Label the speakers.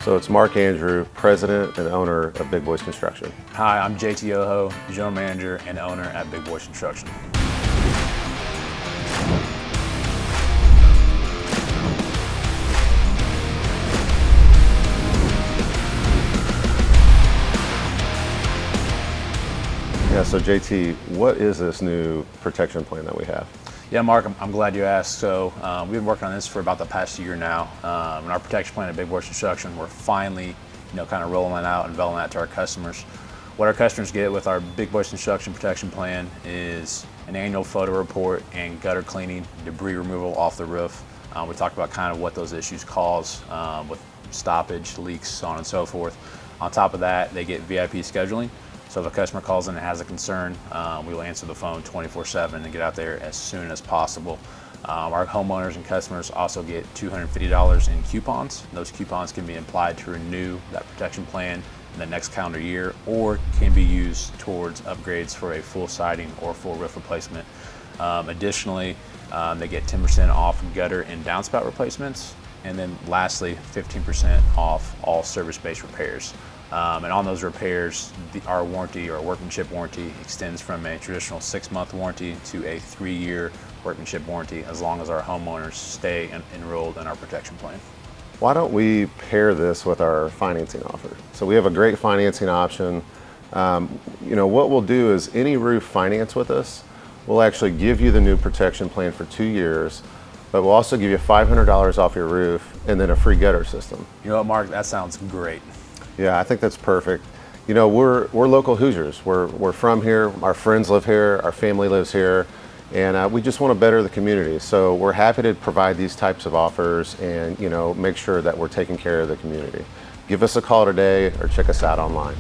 Speaker 1: So it's Mark Andrew, president and owner of Big Boys Construction.
Speaker 2: Hi, I'm JT Oho, general manager and owner at Big Boys Construction.
Speaker 1: Yeah, so JT, what is this new protection plan that we have?
Speaker 2: Yeah, Mark, I'm glad you asked. So we've been working on this for about the past year now. In our protection plan at Big Boys Construction, we're finally, kind of rolling that out and unveiling that to our customers. What our customers get with our Big Boys Construction protection plan is an annual photo report and gutter cleaning, debris removal off the roof. We talked about kind of what those issues cause with stoppage, leaks, so on and so forth. On top of that, they get VIP scheduling. So if a customer calls in and has a concern, we will answer the phone 24/7 and get out there as soon as possible. Our homeowners and customers also get $250 in coupons. Those coupons can be applied to renew that protection plan in the next calendar year, or can be used towards upgrades for a full siding or full roof replacement. Additionally, they get 10% off gutter and downspout replacements. And then lastly, 15% off all service-based repairs. And on those repairs, our warranty or workmanship warranty extends from a traditional 6-month warranty to a 3-year workmanship warranty, as long as our homeowners stay enrolled in our protection plan.
Speaker 1: Why don't we pair this with our financing offer? So we have a great financing option. What we'll do is any roof finance with us, we'll actually give you the new protection plan for 2 years, but we'll also give you $500 off your roof and then a free gutter system.
Speaker 2: You know what, Mark? That sounds great.
Speaker 1: Yeah, I think that's perfect. We're local Hoosiers. We're from here. Our friends live here. Our family lives here, and we just want to better the community. So we're happy to provide these types of offers and make sure that we're taking care of the community. Give us a call today or check us out online.